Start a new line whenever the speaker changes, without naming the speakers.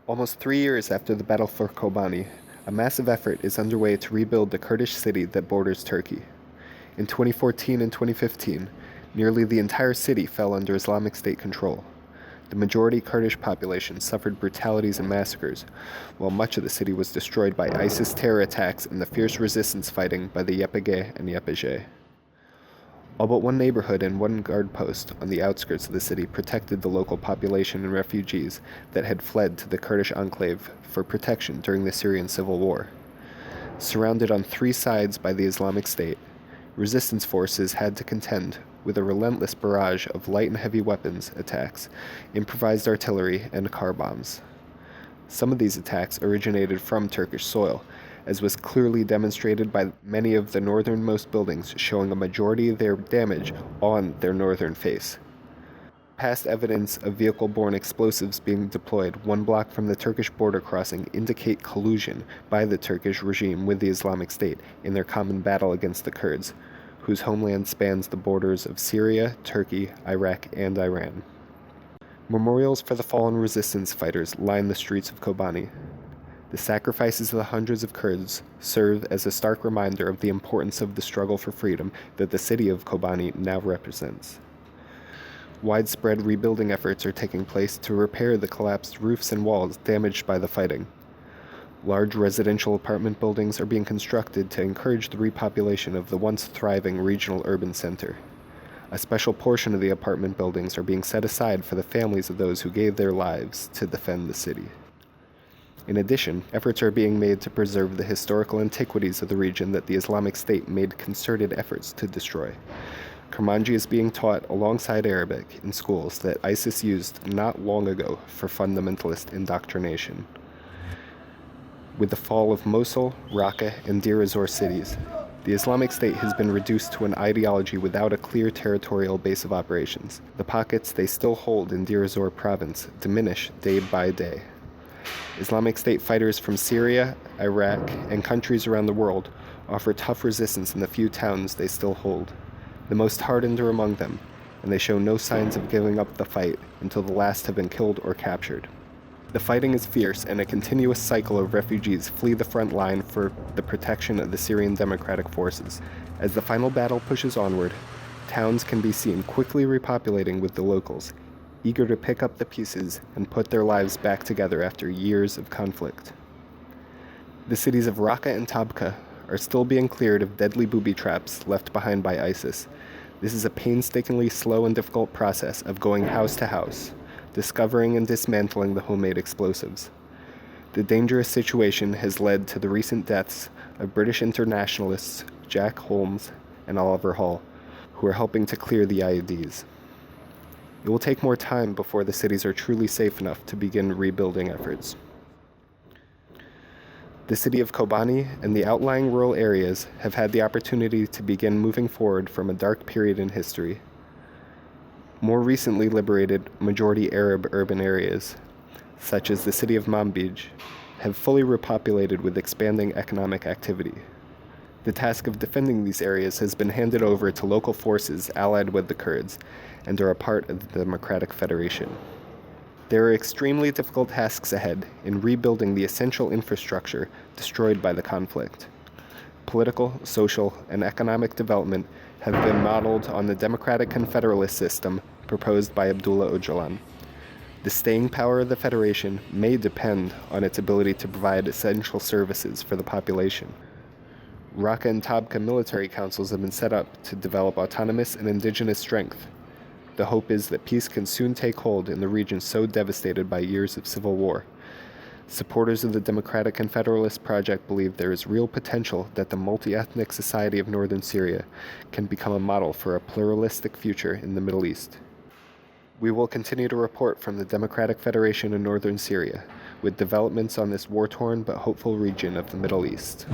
Almost 3 years after the battle for Kobane, a massive effort is underway to rebuild the Kurdish city that borders Turkey. In 2014 and 2015, nearly the entire city fell under Islamic State control. The majority Kurdish population suffered brutalities and massacres, while much of the city was destroyed by ISIS terror attacks and the fierce resistance fighting by the YPG and YPJ. All but one neighborhood and one guard post on the outskirts of the city protected the local population and refugees that had fled to the Kurdish enclave for protection during the Syrian civil war. Surrounded on three sides by the Islamic State, resistance forces had to contend with a relentless barrage of light and heavy weapons attacks, improvised artillery, and car bombs. Some of these attacks originated from Turkish soil, as was clearly demonstrated by many of the northernmost buildings showing a majority of their damage on their northern face. Past evidence of vehicle-borne explosives being deployed 1 block from the Turkish border crossing indicate collusion by the Turkish regime with the Islamic State in their common battle against the Kurds, whose homeland spans the borders of Syria, Turkey, Iraq, and Iran. Memorials for the fallen resistance fighters line the streets of Kobane. The sacrifices of the hundreds of Kurds serve as a stark reminder of the importance of the struggle for freedom that the city of Kobane now represents. Widespread rebuilding efforts are taking place to repair the collapsed roofs and walls damaged by the fighting. Large residential apartment buildings are being constructed to encourage the repopulation of the once thriving regional urban center. A special portion of the apartment buildings are being set aside for the families of those who gave their lives to defend the city. In addition, efforts are being made to preserve the historical antiquities of the region that the Islamic State made concerted efforts to destroy. Kurmanji is being taught alongside Arabic in schools that ISIS used not long ago for fundamentalist indoctrination. With the fall of Mosul, Raqqa, and Deir-ez-Zor cities, the Islamic State has been reduced to an ideology without a clear territorial base of operations. The pockets they still hold in Deir-ez-Zor province diminish day by day. Islamic State fighters from Syria, Iraq, and countries around the world offer tough resistance in the few towns they still hold. The most hardened are among them, and they show no signs of giving up the fight until the last have been killed or captured. The fighting is fierce, and a continuous cycle of refugees flee the front line for the protection of the Syrian Democratic Forces. As the final battle pushes onward, towns can be seen quickly repopulating with the locals, eager to pick up the pieces and put their lives back together after years of conflict. The cities of Raqqa and Tabqa are still being cleared of deadly booby traps left behind by ISIS. This is a painstakingly slow and difficult process of going house to house, discovering and dismantling the homemade explosives. The dangerous situation has led to the recent deaths of British internationalists Jack Holmes and Oliver Hall, who are helping to clear the IEDs. It will take more time before the cities are truly safe enough to begin rebuilding efforts. The city of Kobane and the outlying rural areas have had the opportunity to begin moving forward from a dark period in history. More recently liberated majority Arab urban areas, such as the city of Manbij, have fully repopulated with expanding economic activity. The task of defending these areas has been handed over to local forces allied with the Kurds and are a part of the Democratic Federation. There are extremely difficult tasks ahead in rebuilding the essential infrastructure destroyed by the conflict. Political, social, and economic development have been modeled on the democratic confederalist system proposed by Abdullah Öcalan. The staying power of the Federation may depend on its ability to provide essential services for the population. Raqqa and Tabqa military councils have been set up to develop autonomous and indigenous strength. The hope is that peace can soon take hold in the region so devastated by years of civil war. Supporters of the Democratic Confederalist Project believe there is real potential that the multi-ethnic society of northern Syria can become a model for a pluralistic future in the Middle East. We will continue to report from the Democratic Federation in northern Syria, with developments on this war-torn but hopeful region of the Middle East.